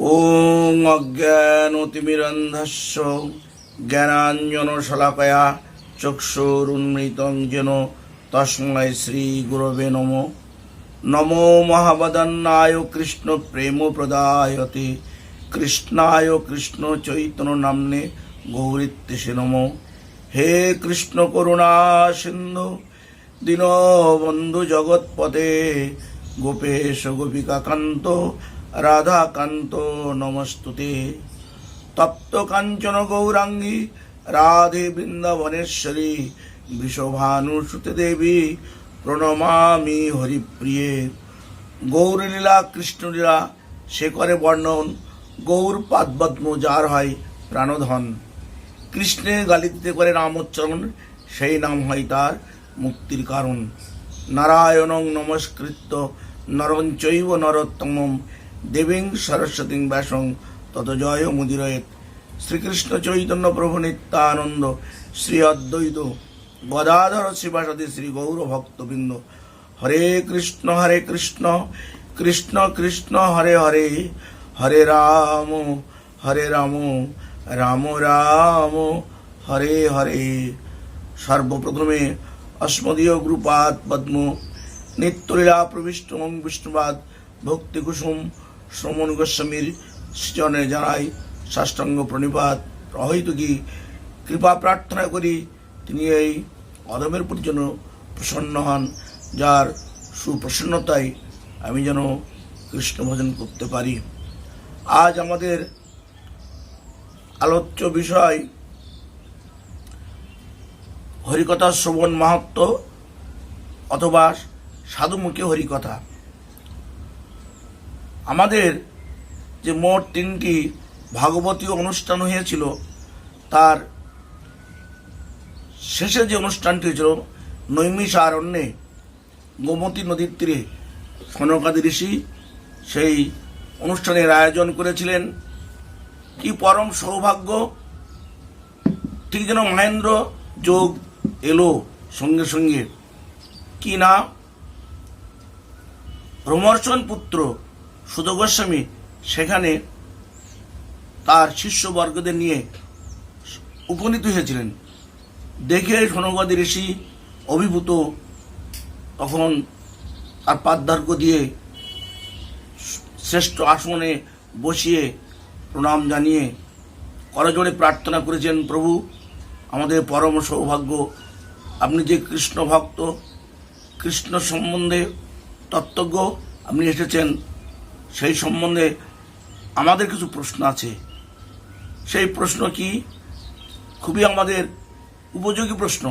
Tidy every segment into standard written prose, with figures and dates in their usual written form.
ওং অজ্ঞানতিমিরন্ধস্য জ্ঞানাঞ্জনশলাকয়া চক্ষুরুন্মিলিतं যেন তস্मै শ্রীগুরবে নমঃ। নমো মহাবদন্নায় কৃষ্ণ প্রেম প্রদায়তে কৃষ্ণায় কৃষ্ণ চৈতন্য নাম্নে গৌরিত্যসে নমঃ। হে কৃষ্ণ করুণা সিন্ধু দীনবন্ধু জগৎপতে গোপেশ গোপিকাকান্ত রাধাকান্ত নমস্তুতে। তপ্ত কাঞ্চন গৌরাঙ্গী রাধে বৃন্দাবনেশ্বরী বৃষভানুসুতে দেবী প্রণমামি হরিপ্রিয়ে। গৌরলীলা কৃষ্ণলীলা সে করে বর্ণন, গৌর পাদপদ্ম যার হয় প্রাণধন। কৃষ্ণের গালিতে করে নামোচ্চারণ, সেই নাম হয় তার মুক্তির কারণ। নারায়ণং নমস্কৃত্য নরং চৈব নরোত্তমম দেবীং সরস্বতীং ব্যাসং তত জয় মুদিরয়েৎ। শ্রীকৃষ্ণ চৈতন্য প্রভু নিত্যানন্দ শ্রী অদ্বৈত গদাধর শিবাসাদি শ্রী গৌর ভক্তবৃন্দ। হরে কৃষ্ণ কৃষ্ণ কৃষ্ণ হরে হরে, হরে রাম রাম রাম হরে হরে। সর্বপ্রথমে অস্মদীয় গুরুপাদ পদ্ম নিত্যলীলা প্রবিষ্ট বিষ্ণুপাদ ভক্তি কুসুম শ্রমণ গোস্বামীর সৃজনে জানাই সাষ্টাঙ্গ প্রণিপাত। অহৈতুকী কৃপা প্রার্থনা করি তিনি এই অধমের প্রতি যেন প্রসন্ন হন, যার সুপ্রসন্নতায় আমি যেন কৃষ্ণ ভজন করতে পারি। আজ আমাদের আলোচ্য বিষয় হরিকথা শ্রবণ মাহাত্ম্য অথবা সাধুমুখী হরিকথা। আমাদের যে মোট 3টি ভাগবতীয় অনুষ্ঠান হয়েছিল, তার শেষে যে অনুষ্ঠানটি হয়েছিল নৈমিষারণ্যে গোমতী নদীর তীরে সনকাদি ঋষি সেই অনুষ্ঠানের আয়োজন করেছিলেন। কি পরম সৌভাগ্য! ঠিক যেন মহেন্দ্র যোগ এলো সঙ্গে সঙ্গে। কি না, রোমর্ষণ পুত্র সুত গোস্বামী সেখানে তার শিষ্যবর্গদের নিয়ে উপনীত হয়েছিলেন। দেখে সনকাদি ঋষি অভিভূত, তখন তার পাদ্যার্ঘ্য দিয়ে শ্রেষ্ঠ আসনে বসিয়ে প্রণাম জানিয়ে করজোড়ে প্রার্থনা করেছেন, প্রভু আমাদের পরম সৌভাগ্য, আপনি যে কৃষ্ণ ভক্ত, কৃষ্ণ সম্বন্ধে তত্ত্বজ্ঞ, আপনি এসেছেন, সেই সম্বন্ধে আমাদের কিছু প্রশ্ন আছে। সেই প্রশ্ন কি? খুবই আমাদের উপযোগী প্রশ্ন,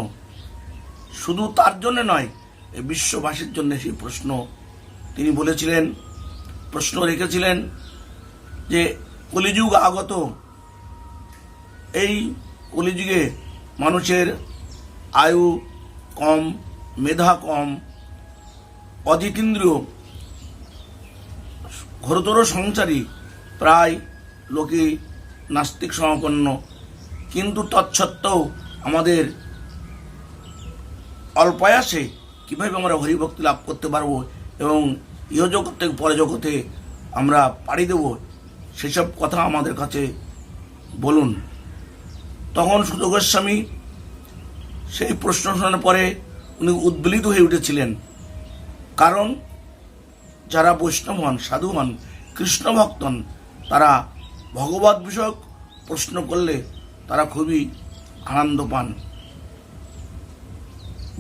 শুধু তার জন্য নয়, এই বিশ্ববাসীর জন্য সেই প্রশ্ন তিনি বলেছিলেন। প্রশ্ন রেখেছিলেন যে কলিযুগ আগত, এই কলিযুগে মানুষের আয়ু কম, মেধা কম, অজিতেন্দ্রিয়, ঘোরতর সংসারী, প্রায় লোকে নাস্তিক সমাপন্ন, কিন্তু তৎসত্ত্বেও আমাদের অল্পায়াসে কীভাবে আমরা হরিভক্তি লাভ করতে পারবো এবং ইহজগৎ থেকে পরজগতে আমরা পাড়ি দেব, সেসব কথা আমাদের কাছে বলুন। তখন সুত গোস্বামী সেই প্রশ্ন শোনার পরে উনি উদ্বেলিত হয়ে উঠেছিলেন। কারণ যারা বৈষ্ণব হন, সাধু হন, কৃষ্ণ ভক্ত হন, তারা ভগবত বিষয়ক প্রশ্ন করলে তারা খুবই আনন্দ পান।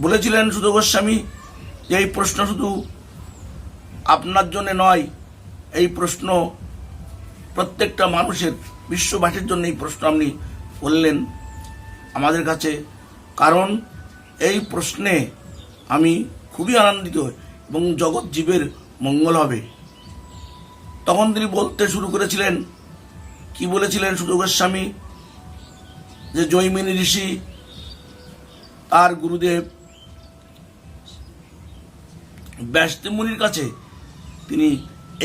বলেছিলেন সুত গোস্বামী যে এই প্রশ্ন শুধু আপনার জন্য নয়, এই প্রশ্ন প্রত্যেকটা মানুষের, বিশ্ববাসীর জন্য এই প্রশ্ন আপনি করলেন আমাদের কাছে, কারণ এই প্রশ্নে আমি খুবই আনন্দিত এবং জগৎ জীবের মঙ্গল হবে। তখন তিনি বলতে শুরু করেছিলেন। কি বলেছিলেন সুত গোস্বামী? যে জৈমিনী ঋষি তার গুরুদেব ব্যাসদেব মুনির কাছে তিনি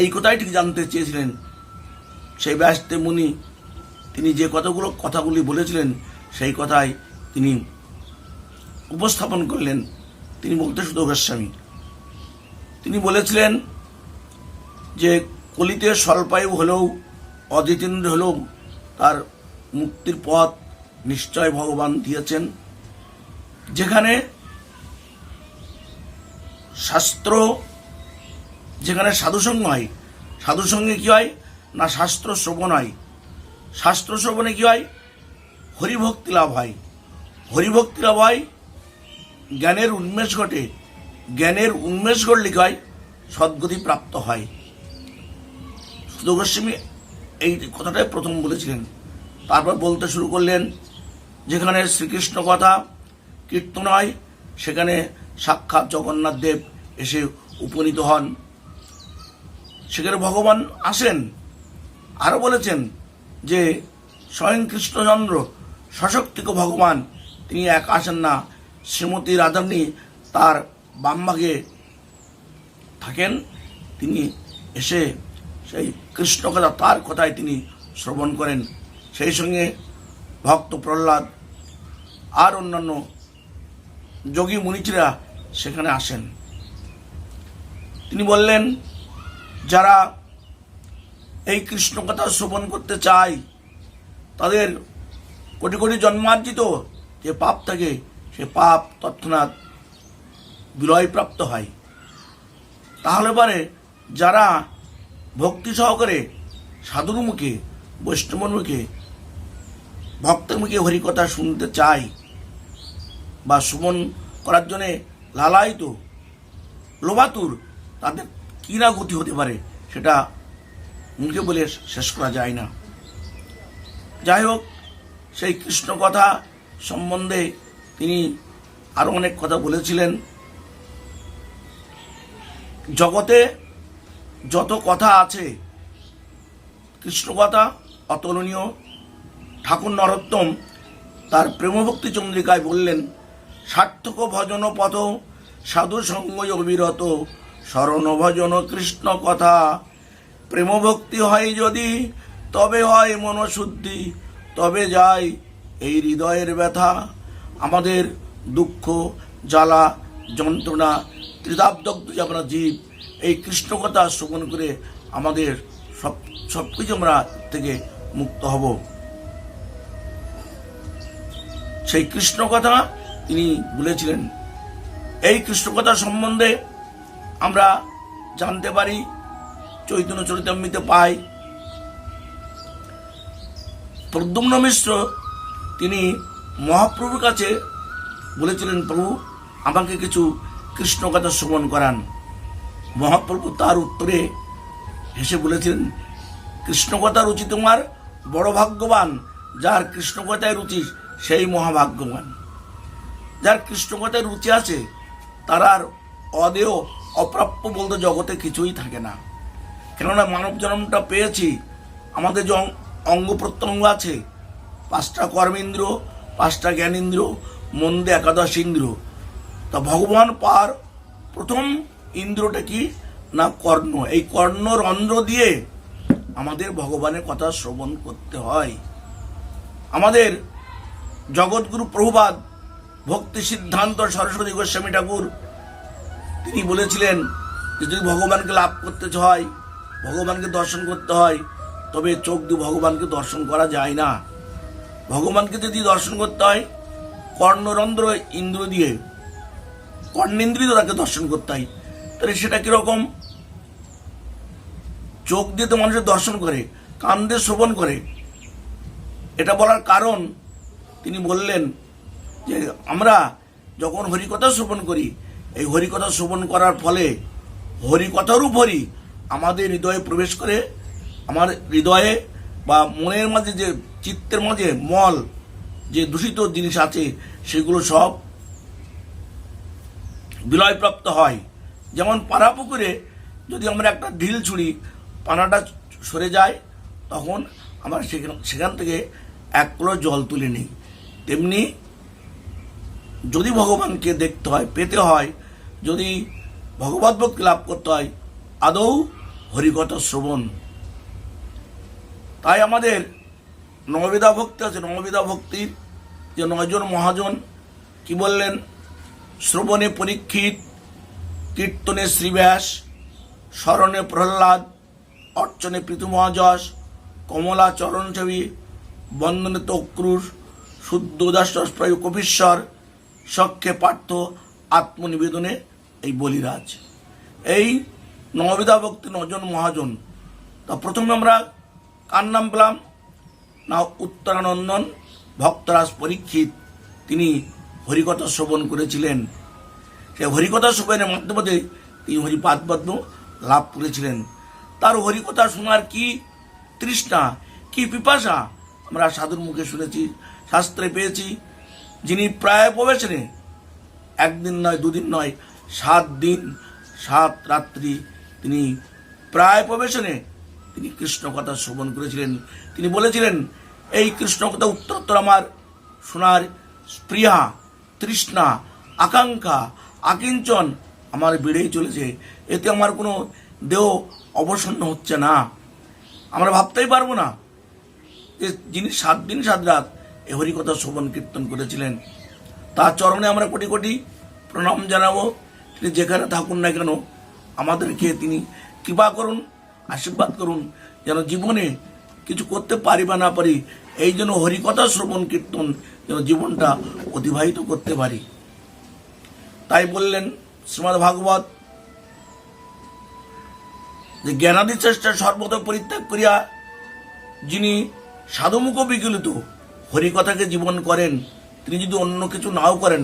এই কথাই ঠিক জানতে চেয়েছিলেন। সেই ব্যাসদেব মুনি তিনি যে কথাগুলি বলেছিলেন, সেই কথাই তিনি উপস্থাপন করলেন। তিনি বলতে সুত গোস্বামী তিনি বলেছিলেন যে কলিতে স্বল্পায়ু হলেও অজিতেন্দ্র হলেও তার মুক্তির পথ নিশ্চয় ভগবান দিয়েছেন। যেখানে শাস্ত্র, যেখানে সাধুসঙ্গ হয়, সাধুসঙ্গে কি হয় না শাস্ত্র শ্রবণ হয়, শাস্ত্র শ্রবণে কি হয় হরিভক্তি লাভ হয়, হরিভক্তি লাভ হয় জ্ঞানের উন্মেষ ঘটে, জ্ঞানের উন্মেষ ঘটলে কি হয় সদ্গতি প্রাপ্ত হয়। সুধ গোস্বামী এই কথাটাই প্রথম বলেছিলেন। তারপর বলতে শুরু করলেন যেখানে শ্রীকৃষ্ণ কথা কীর্তন হয় সেখানে সাক্ষাৎ জগন্নাথ দেব এসে উপনীত হন, সেখানে ভগবান আসেন। আরও বলেছেন যে স্বয়ং কৃষ্ণচন্দ্র সশক্তিক ভগবান, তিনি একা আসেন না, শ্রীমতী রাধারানী তার বামভাগে থাকেন, তিনি এসে সেই কৃষ্ণ কথা তার কথায় তিনি শ্রবণ করেন। সেই সঙ্গে ভক্ত প্রহ্লাদ আর অন্যান্য যোগী মুনিচিরা সেখানে আসেন। তিনি বললেন যারা এই কৃষ্ণ কথা শ্রবণ করতে চায় তাদের কোটি কোটি জন্মার্জিত যে পাপ থাকে সে পাপ তৎক্ষণাৎ বিলয়প্রাপ্ত হয়। তাহলে পরে যারা ভক্তি সহকারে সাধুর মুখে, বৈষ্ণবের মুখে, ভক্তের মুখে হরিকথা শুনতে চায় বা শ্রবণ করার জন্যে লালায়িত, লোভাতুর, তাদের কী না গতি হতে পারে সেটা মুখে বলে শেষ করা যায় না। যাই হোক, সেই কৃষ্ণ কথা সম্বন্ধে তিনি আরও অনেক কথা বলেছিলেন। জগতে যত কথা আছে কৃষ্ণ কথা অতুলনীয়। ঠাকুর নরোত্তম তার প্রেমভক্তি চন্দ্রিকায় বললেন সার্থক ভজন পথ সাধু সঙ্গ অবিরত শরণ ভজন কৃষ্ণ কথা। প্রেমভক্তি হয় যদি তবে হয় মনশুদ্ধি, তবে যায় এই হৃদয়ের ব্যথা। আমাদের দুঃখ, জ্বালা, যন্ত্রণা, ত্রিতাপদগ্ধ যে আমরা জীব, এই কৃষ্ণ কথা শ্রবণ করে আমাদের সব কিছু আমরা থেকে মুক্ত হব। সেই কৃষ্ণ কথা তিনি বলেছিলেন। এই কৃষ্ণ কথা সম্বন্ধে আমরা জানতে পারি চৈতন্য চরিতামৃতে পাই। প্রদ্যুম্ন মিশ্র তিনি মহাপ্রভুর কাছে বলেছিলেন প্রভু আমাকে কিছু কৃষ্ণ কথা শ্রবণ করান। মহাপ্রভু তার উত্তরে হেসে বলেছিলেন কৃষ্ণ কথা রুচি তোমার বড় ভাগ্যবান, যার কৃষ্ণ কথায় রুচি সেই মহাভাগ্যবান। যার কৃষ্ণ কথায় রুচি আছে তার আর অদেয় অপ্রাপ্য বলতে জগতে কিছুই থাকে না। কেননা মানব জন্মটা পেয়েছি, আমাদের যে অঙ্গ প্রত্যঙ্গ আছে, 5টা কর্মেন্দ্র, 5টা জ্ঞানেন্দ্র, মন্দে 11 ইন্দ্র। তা ভগবান পার প্রথম ইন্দ্রটা কি না কর্ণ। এই কর্ণরন্ধ্র দিয়ে আমাদের ভগবানের কথা শ্রবণ করতে হয়। আমাদের জগৎগুরু প্রভুপাদ ভক্তি সিদ্ধান্ত সরস্বতী গোস্বামী ঠাকুর তিনি বলেছিলেন যে যদি ভগবানকে লাভ করতে হয়, ভগবানকে দর্শন করতে হয়, তবে চোখ দিয়ে ভগবানকে দর্শন করা যায় না। ভগবানকে যদি দর্শন করতে হয় কর্ণরন্ধ্র ইন্দ্র দিয়ে, কর্ণেন্দ্রিয় তাকে দর্শন করতে হয়। তাহলে সেটা কিরকম? চোখ দিয়ে তো মানুষের দর্শন করে, কান দিয়ে শ্রবণ করে। এটা বলার কারণ তিনি বললেন যে আমরা যখন হরিকথা শ্রবণ করি, এই হরিকথা শ্রবণ করার ফলে হরিকথার উপরই আমাদের হৃদয়ে প্রবেশ করে, আমার হৃদয়ে বা মনের মাঝে যে চিত্তের মাঝে মল যে দূষিত জিনিস আছে সেগুলো সব বিলয়প্রাপ্ত হয়। যেমন পানা পুকুরে যদি আমরা একটা ঢিল ছুঁড়ি, পানাটা সরে যায়, তখন আমরা সেখান থেকে 1 কলস জল তুলে নিই। তেমনি যদি ভগবানকে দেখতে হয়, পেতে হয়, যদি ভগবত ভক্তি লাভ করতে হয়, আদৌ হরিকথা শ্রবণ। তাই আমাদের নববিধা ভক্তি আছে। নববিধা ভক্তির যে 9 জন মহাজন কি বললেন? শ্রবণে পরীক্ষিত, কীর্তনে শ্রীব্যাস, স্মরণে প্রহ্লাদ, অর্চনে পৃথু মহাযশ, কমলা চরণ ছবি বন্দনে তক্রুশ শুদ্ধ দাসপ্রায় কপিশ্বর সখ্যে পার্থ আত্মনিবেদনে এই বলিরাজ। এই নববিধা ভক্তি নজন মহাজন। তা প্রথমে আমরা কার নাম পেলাম না, উত্তরানন্দন ভক্তরাজ পরীক্ষিত। তিনি হরিকথা শ্রবণ করেছিলেন। সেই হরিকথা শ্রবণের মাধ্যমে তিনি হরিপাদ পদ্ম লাভ করেছিলেন। তার হরিকথা শোনার কি তৃষ্ণা, কি পিপাসা আমরা সাধুর মুখে শুনেছি, শাস্ত্রে পেয়েছি। যিনি প্রায় প্রবেশনে একদিন নয়, দুদিন নয়, 7 দিন 7 রাত্রি তিনি প্রায় প্রবেশনে তিনি কৃষ্ণ কথা শ্রবণ করেছিলেন। তিনি বলেছিলেন, এই কৃষ্ণ কথা উত্তরোত্তর আমার শোনার স্পৃহা, তৃষ্ণা, আকাঙ্ক্ষা, আকিঞ্চন আমার বেড়েই চলেছে। এতে আমার কোনো দেহ অবসন্ন হচ্ছে না। আমরা ভাবতেই পারবো না যে যিনি 7 দিন 7 রাত এই হরিকথা শ্রবণ কীর্তন করেছিলেন, তার চরণে আমরা কোটি কোটি প্রণাম জানাবো। তিনি যেখানে থাকুন না কেন আমাদেরকে তিনি কৃপা করুন, আশীর্বাদ করুন, যেন জীবনে কিছু করতে পারি বা না পারি, এই জন্য হরিকথা শ্রবণ কীর্তন যেন জীবনটা অতিবাহিত করতে পারি। তাই বললেন শ্রীমদ্ ভাগবত যে জ্ঞানাদি চেষ্টা সর্বত পরিত্যাগ করিয়া যিনি সাধুমুখ বিগলিত হরিকথাকে জীবন করেন, তিনি যদি অন্য কিছু নাও করেন,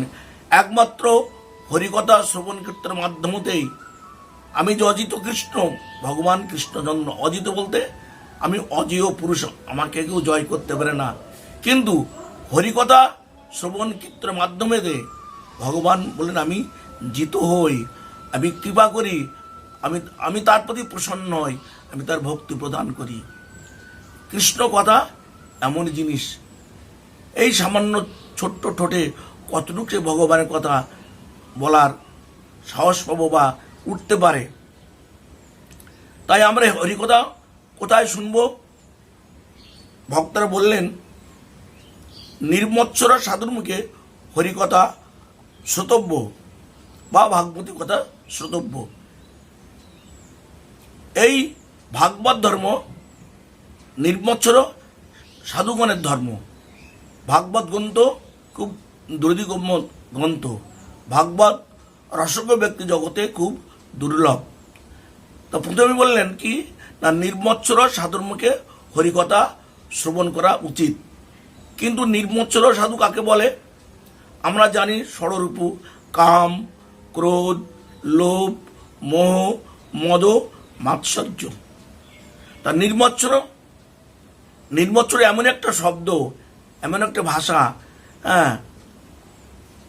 একমাত্র হরিকথা শ্রবণ কীর্তনের মাধ্যমতেই আমি যে অজিত কৃষ্ণ, ভগবান কৃষ্ণচন্দ্র, অজিত বলতে আমি অজেয় পুরুষ, আমাকে কেউ জয় করতে পারে না। কিন্তু হরিকথা শ্রবণ কীর্তনের মাধ্যমে ভগবান বলেন আমি জিত হই, আমি কৃপা করি, আমি তার প্রতি প্রসন্ন হই, আমি তার ভক্তি প্রদান করি। কৃষ্ণ কথা এমন জিনিস, এই সামান্য ছোট্ট ঠোঁটে কতটুকু সে ভগবানের কথা বলার সাহস পাবো বা উঠতে পারে। তাই আমরা হরিকথা কোথায় শুনবো? ভক্তরা বললেন, নির্মৎসরা সাধুর মুখে হরিকথা শ্রোতব্য বা ভাগবতী কথা শ্রোতব্য। এই ভাগবত ধর্ম নির্মৎসর সাধুগণের ধর্ম। ভাগবত গ্রন্থ খুব দুর্দিগম্য গ্রন্থ। ভাগবত রসজ্ঞ ব্যক্তি জগতে খুব দুর্লভ। তো প্রথমে বললেন কি না, নির্মৎসর সাধুর মুখে হরিকথা শ্রবণ করা উচিত। কিন্তু নির্মৎসর সাধু কাকে বলে? আমরা জানি ষড়রূপু, কাম, ক্রোধ, লোভ, মোহ, মদ, মাৎসর্য। তা নির্মৎসর এমন একটা শব্দ, এমন একটা ভাষা, হ্যাঁ,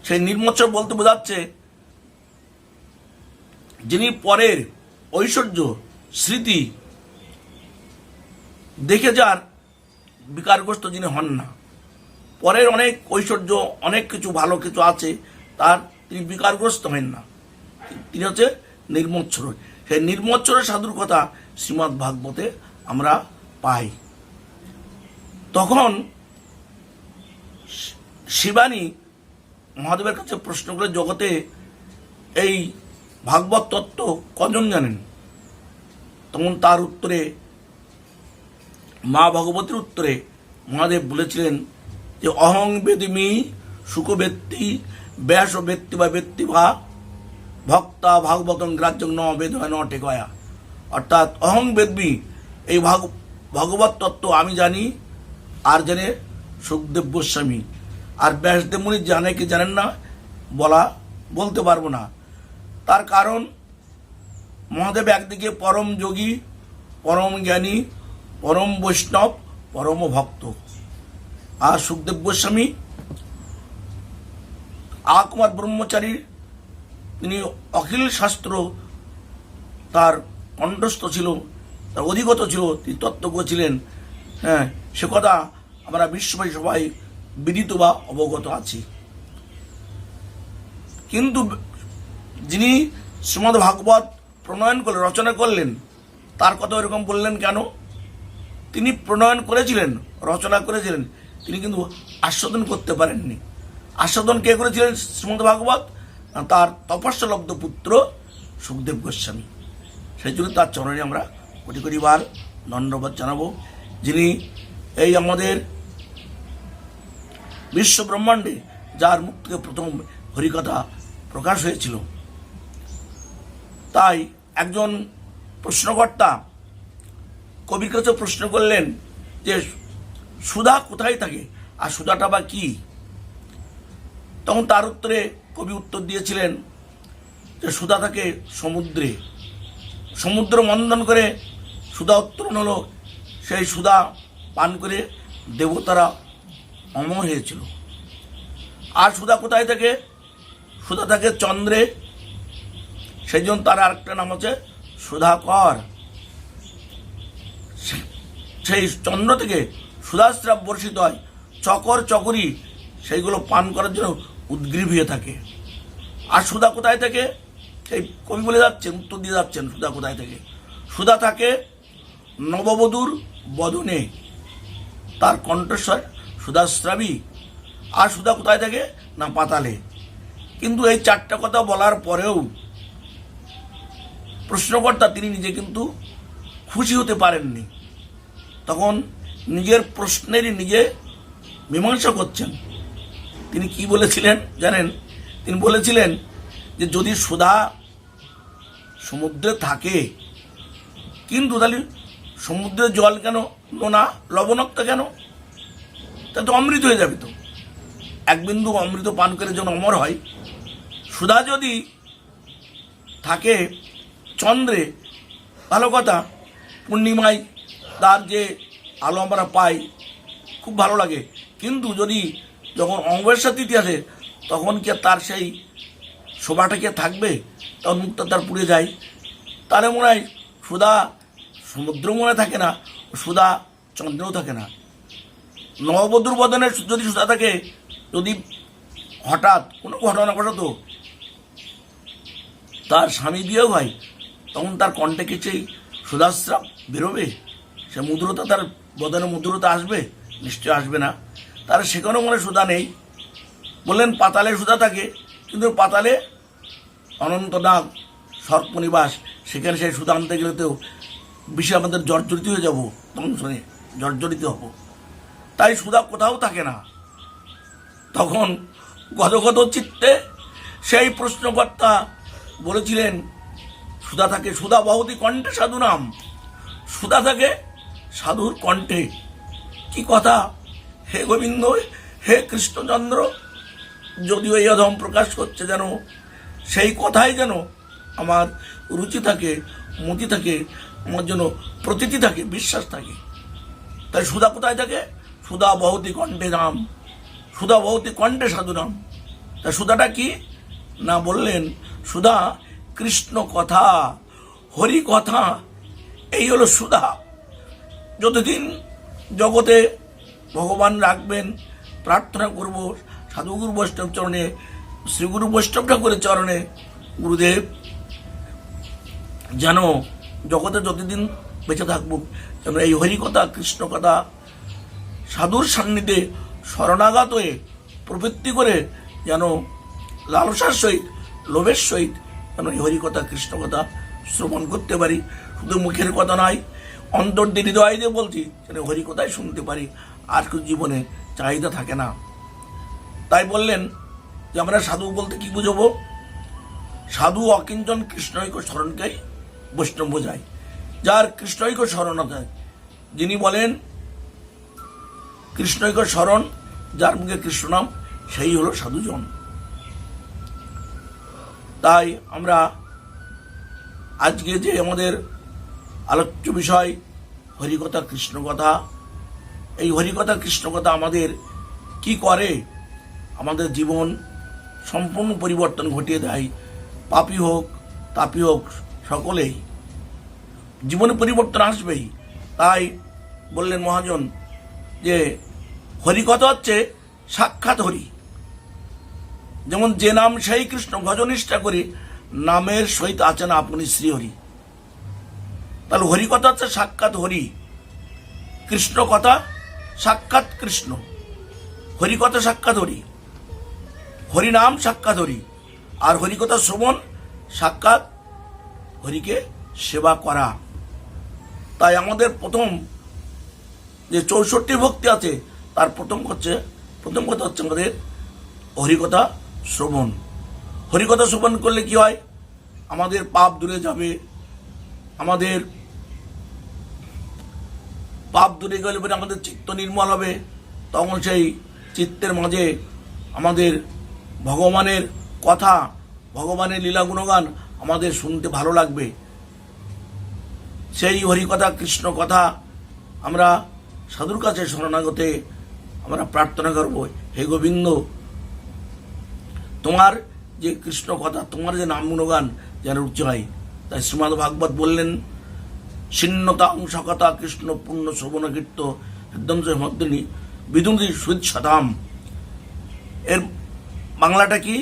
সেই নির্মৎসর বলতে বোঝাচ্ছে যিনি পরের ঐশ্বর্য স্মৃতি দেখে যার বিকারগ্রস্ত যিনি হন না। পরের অনেক ঐশ্বর্য, অনেক কিছু ভালো কিছু আছে, তার তিনি বিকারগ্রস্ত হন না, তিনি হচ্ছে নির্মৎসর। সেই নির্মৎসরের সাধুর কথা শ্রীমদ্ ভাগবতে আমরা পাই। তখন শিবানী মহাদেবের কাছে প্রশ্ন করে, জগতে এই ভাগবত তত্ত্ব কজন জানেন? তখন তার উত্তরে, মা ভগবতীর উত্তরে মহাদেব বলেছিলেন যে অহং বেদিমি সুখ ব্যক্তি ব্যাস ব্যক্তি বা ব্যক্তি বা ভক্তা ভাগবতং গ্রাহ্যং ন বেদ ন টেকয়া। অর্থাৎ অহং বেদমি, এই ভগবত তত্ত্ব আমি জানি, আর জানে সুখদেব গোস্বামী, আর ব্যাসদেব মুনি জানে কি জানেন না বলতে পারবো না। তার কারণ মহাদেব একদিকে পরম যোগী, পরম জ্ঞানী, পরম বৈষ্ণব, পরম ভক্ত, আর সুখদেব গোস্বামী আকুমার ব্রহ্মচারী, তিনি অখিল শাস্ত্র তার কণ্ঠস্থ ছিল, তার অধিগত ছিল, তিনি তত্ত্বজ্ঞ ছিলেন। হ্যাঁ, সে কথা আমরা বিশ্ববাসী সবাই বিদিত বা অবগত আছি। কিন্তু যিনি শ্রীমদ্ ভাগবত প্রণয়ন করলেন, রচনা করলেন, তার কথা এরকম বললেন কেন? তিনি প্রণয়ন করেছিলেন, রচনা করেছিলেন, তিনি কিন্তু আস্বাদন করতে পারেননি। আস্বাদন কে করেছিলেন শ্রীমদ্ ভাগবত? তার তপস্যালব্ধ পুত্র সুখদেব গোস্বামী। সেই জন্য তার চরণে আমরা কোটি কোটি বার দণ্ডবাদ জানাবো। যিনি এই আমাদের বিশ্ব ব্রহ্মাণ্ডে যার মুখ থেকে প্রথম হরিকথা প্রকাশ হয়েছিল। তাই একজন প্রশ্নকর্তা কবির কাছে প্রশ্ন করলেন যে সুধা কোথায় থাকে আর সুধাটা বা কি? তখন তার উত্তরে কবি উত্তর দিয়েছিলেন যে সুধা থাকে সমুদ্রে। সমুদ্র মন্থন করে সুধা উত্তরণ হলো, সেই সুধা পান করে দেবতারা অমর হয়েছিল। আর সুধা কোথায় থাকে? সুধা থাকে চন্দ্রে, সেই জন্য তার আরেকটা নাম হচ্ছে সুধাকর। সেই চন্দ্র থেকে সুধাস্রাব বর্ষিত হয়, চকর চকরি সেইগুলো পান করার জন্য উদ্গ্রীব হয়ে থাকে। আর সুধা কোথায় থাকে? সেই কবি বলে যাচ্ছেন, উত্তর দিয়ে যাচ্ছেন সুধা কোথায় থাকে। সুধা থাকে নববধূর বদনে, তার কণ্ঠস্বর সুধাস্রাবী। আর সুধা কোথায় থাকে? না পাতালে। কিন্তু এই চারটা কথা বলার পরেও প্রশ্নকর্তা তিনি নিজে কিন্তু খুশি হতে পারেননি। তখন নিজের প্রশ্নেরই নিজে মীমাংসা করছেন। তিনি কি বলেছিলেন জানেন? তিনি বলেছিলেন যে যদি সুধা সমুদ্রে থাকে, কিন্তু তাহলে সমুদ্রের জল কেন নোনা লবণাক্ত কেন? তা তো অমৃত হয়ে যাবে। তো এক বিন্দু অমৃত পান করে যেন অমর হয়, সুধা যদি থাকে চন্দ্রে, ভালো কথা, পূর্ণিমায় তার যে আলো আমরা পাই খুব ভালো লাগে। কিন্তু যদি যখন অমাবস্যা তিথি আসে তখন কি তার সেই শোভাটা কি থাকবে? তখন মুখটা তার পুড়ে যায়। তাহলে মনে হয় সুধা সমুদ্র মনে থাকে না, সুধা চন্দ্রেও থাকে না। নববধূর বদনে যদি সুধা থাকে, যদি হঠাৎ কোনো ঘটনাবশত তার স্বামী বিয়েও হয়, তখন তার কণ্ঠে কি সেই সুধাস্রাব বেরোবে? সে মধুরতা, তার বদনে মধুরতা আসবে? নিশ্চয় আসবে না। তার সেখানেও মনে সুধা নেই। বললেন পাতালে সুধা থাকে, কিন্তু পাতালে অনন্তনাগ সর্পনিবাস, সেখানে সেই সুধা আনতে গেলে তো বিষয়ে আমাদের জর্জরিত হয়ে যাব, তখন শুনে জর্জরিত হব। তাই সুধা কোথাও থাকে না। তখন গদগদ চিত্তে সেই প্রশ্নকর্তা বলেছিলেন সুধা থাকে, সুধা বহুতি কণ্ঠে সাধু নাম। সুধা থাকে সাধুর কণ্ঠে। কি কথা হে গোবিন্দ, হে কৃষ্ণচন্দ্র! যদিও এই অধম প্রকাশ করছে, যেন সেই কথাই যেন আমার রুচি থাকে, মতি থাকে, আমার জন্য প্রতীতি থাকে, বিশ্বাস থাকে। তাই সুধা কোথায় থাকে? সুধা বহুতি কণ্ঠে নাম, সুধা বহুতি কণ্ঠে সাধু নাম। তাই সুধাটা কি না বললেন, সুধা কৃষ্ণ কথা, হরি কথা, এই হলো সুধা। যতদিন জগতে ভগবান রাখবেন, প্রার্থনা করব সাধুগুরু বৈষ্ণব চরণে, শ্রীগুরু বৈষ্ণব ঠাকুরের চরণে, গুরুদেব যেন জগতে যতদিন বেঁচে থাকবো যেন এই হরিকথা, কৃষ্ণ কথা, সাধুর সান্নিধ্যে শরণাগত হয়ে প্রবৃত্তি করে যেন লালসার সহিত, লোভের সহিত যেন এই হরিকথা, কৃষ্ণ কথা শ্রবণ করতে পারি। শুধু মুখের কথা নয়, অন্তর দিয়ে, হৃদয় দিয়ে বলছি, যেন হরিকথাই শুনতে পারি। আর কিছু জীবনে চাহিদা থাকে না। তাই বললেন যে আমরা সাধু বলতে কি বুঝবো? সাধু অকিঞ্চন কৃষ্ণৈক্য স্মরণকেই বৈষ্ণব বোঝায়, যার কৃষ্ণৈক্য স্মরণ আছে। যিনি বলেন কৃষ্ণৈক্য স্মরণ, যার মুখে কৃষ্ণ নাম, সেই হলো সাধুজন। তাই আমরা আজকে যে আমাদের আলোচ্য বিষয় হরিকথা, কৃষ্ণ কথা, এই হরিকথা, কৃষ্ণ কথা আমাদের কি করে? আমাদের জীবন সম্পূর্ণ পরিবর্তন ঘটিয়ে দেয়। পাপী হোক, তাপী হোক, সকলেই জীবনে পরিবর্তন আসবেই। তাই বললেন মহাজন যে হরিকথা হচ্ছে সাক্ষাৎ হরি। যেমন যে নাম সেই কৃষ্ণ, ভজনিষ্ঠা করি, নামের সহিত আছেন আপনি শ্রীহরি। তাহলে হরিকথা হচ্ছে সাক্ষাৎ হরি, কৃষ্ণ কথা সাক্ষাৎ কৃষ্ণ, হরিকথা সাক্ষাৎ হরি, হরিনাম সাক্ষাৎ হরি, আর হরিকথা শ্রবণ সাক্ষাৎ হরিকে সেবা করা। তাই আমাদের প্রথম যে 64 ভক্তি আছে, তার প্রথম কথা হচ্ছে আমাদের হরিকথা শ্রবণ। হরিকথা শ্রবণ করলে কি হয়? আমাদের পাপ দূরে যাবে। আমাদের পাপ দূরে গেলে পরে আমাদের চিত্ত নির্মল হবে। তখন সেই চিত্তের মাঝে আমাদের ভগবানের কথা, ভগবানের লীলা গুণগান আমাদের শুনতে ভালো লাগবে। সেই হরিকথা, কৃষ্ণ কথা আমরা সাধুর কাছে শরণাগতে আমরা প্রার্থনা করব, হে গোবিন্দ, তোমার যে কৃষ্ণ কথা, তোমার যে নাম গুণগান যেন রুচি হয়। তাই শ্রীমদ্ ভাগবত বললেন, ছিন্নতা অংশকথা কৃষ্ণ পূর্ণ শ্রবণ কীর্ত একদম মধ্যে বিদুন্দি সুৎসাধাম। এর বাংলাটা কি?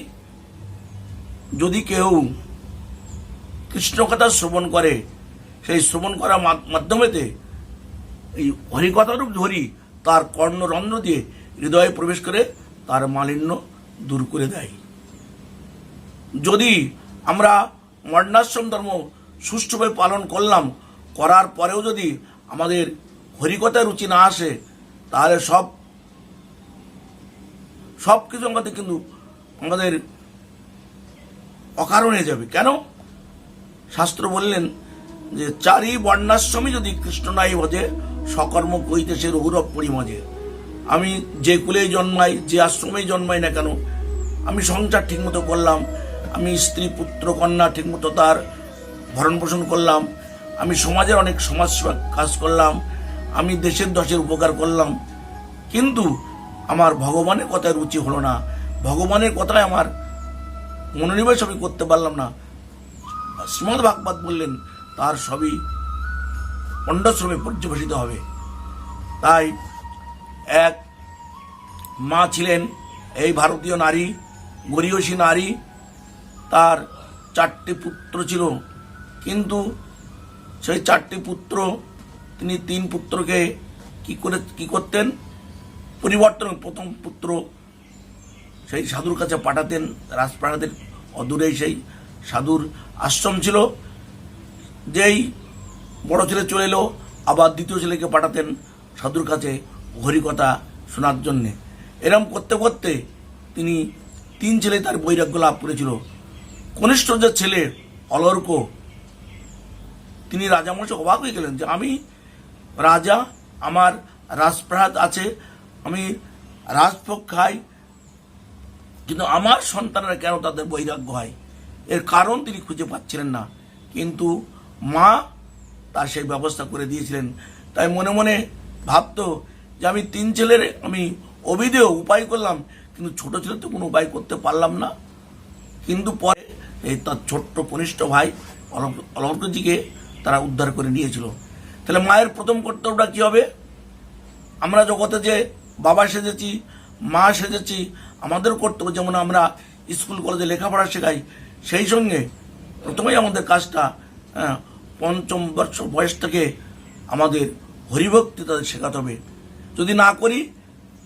যদি কেউ কৃষ্ণ কথা শ্রবণ করে, সেই শ্রবণ করার মাধ্যমেতে এই হরিকথারূপ হরি তার কর্ণরন্ধ্র দিয়ে হৃদয়ে প্রবেশ করে তার মালিন্য দূর করে দেয়। যদি আমরা বর্ণাশ্রম ধর্ম সুষ্ঠুভাবে পালন করলাম, করার পরেও যদি আমাদের হরিকথায় রুচি না আসে, তাহলে সব কিছু আমাদের অকারণ হয়ে যাবে। কেন? শাস্ত্র বললেন যে চারি বর্ণাশ্রমী যদি কৃষ্ণ নাই ভজে, সকর্ম কইতে সে রঘুরব পরিমজে। আমি যে কুলেই জন্মাই, যে আশ্রমেই জন্মাই না কেন, আমি সংসার ঠিকমতো করলাম, আমি স্ত্রী পুত্র কন্যা ঠিকমতো তার ভরণ পোষণ করলাম, আমি সমাজের অনেক সমাজসেবা কাজ করলাম, আমি দেশের দশের উপকার করলাম, কিন্তু আমার ভগবানের কথায় রুচি হলো না, ভগবানের কথায় আমার মনোনিবেশ আমি করতে পারলাম না, শ্রীমদ্ ভাগবত বললেন তার সবই পণ্ডশ্রমে পর্যবেসিত হবে। তাই এক মা ছিলেন, এই ভারতীয় নারী, গরীয়সী নারী, তার 4টি পুত্র ছিল, কিন্তু সেই 4টি পুত্র তিনি 3 পুত্রকে কি করতেন? পরিবর্তন। প্রথম পুত্র সেই সাধুর কাছে পাঠাতেন, রাজপ্রাসাদের অদূরেই সেই সাধুর আশ্রম ছিল। যেই বড় ছেলে চলে এলো, আবার দ্বিতীয় ছেলেকে পাঠাতেন সাধুর কাছে হরিকথা শোনার জন্যে। এরম করতে করতে তিনি 3 ছেলে তার বৈরাগ্য লাভ করেছিল। কনিষ্ঠ যে ছেলে অলর্ক, তিনি রাজামশাই অবাক হয়ে গেলেন যে আমি রাজা, আমার রাজপ্রাসাদ আছে, আমি রাজভোগ খাই, কিন্তু আমার সন্তানরা কেন তাদের বৈরাগ্য হয়? এর কারণ তিনি খুঁজে পাচ্ছিলেন না, কিন্তু মা তার সেই ব্যবস্থা করে দিয়েছিলেন। তাই মনে মনে ভাবতো যে আমি 3 ছেলের আমি অভিধেয় উপায় করলাম, কিন্তু ছোট ছেলে তো কোনো উপায় করতে পারলাম না। কিন্তু পরে এই তার ছোট্ট কনিষ্ঠ ভাই অলঙ্কজিকে তারা উদ্ধার করে নিয়েছিল। তাহলে মায়ের প্রথম কর্তব্যটা কি হবে? আমরা জগতে যে বাবা সেজেছি, মা সেজেছি, আমাদের কর্তব্য যেমন আমরা স্কুল কলেজে লেখাপড়া শেখাই, সেই সঙ্গে প্রথমেই আমাদের কাজটা 5ম বর্ষ বয়স থেকে আমাদের হরিভক্তি তাদের শেখাতে হবে। যদি না করি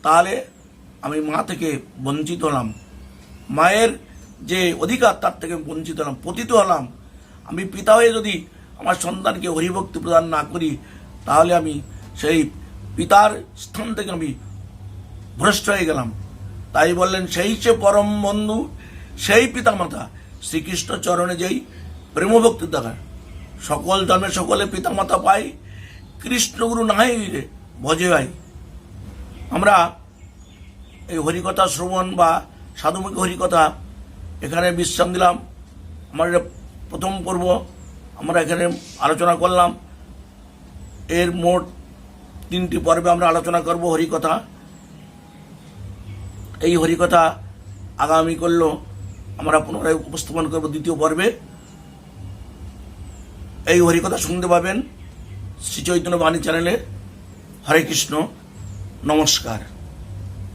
তাহলে আমি মা থেকে বঞ্চিত হলাম, মায়ের যে অধিকার তার থেকে বঞ্চিত হলাম, পতিত হলাম। আমি পিতা হয়ে যদি আমার সন্তানকে হরিভক্তি প্রদান না করি, তাহলে আমি সেই পিতার স্থান থেকে আমি ভ্রষ্ট হয়ে গেলাম। তাই বললেন, সেই সে পরম বন্ধু, সেই পিতা মাতা শ্রীকৃষ্ণ চরণে যেই প্রেমভক্তি দেখা, সকল জন্মে সকলে পিতা মাতা পাই, কৃষ্ণগুরু নাহি রে ভজে ভাই। আমরা এই হরিকথা শ্রবণ বা সাধুমুখী হরিকথা এখানে বিশ্রাম দিলাম। আমার প্রথম পর্ব আমরা এখানে আলোচনা করলাম। এর মোট 3টি পর্বে আমরা আলোচনা করব হরিকথা। এই হরিকথা আগামী করলো আমরা পুনরায় উপস্থাপন করব 2য় পর্বে। এই হরিকথা শুনতে পাবেন শ্রী চৈতন্য বাণী চ্যানেলে। হরে কৃষ্ণ, নমস্কার।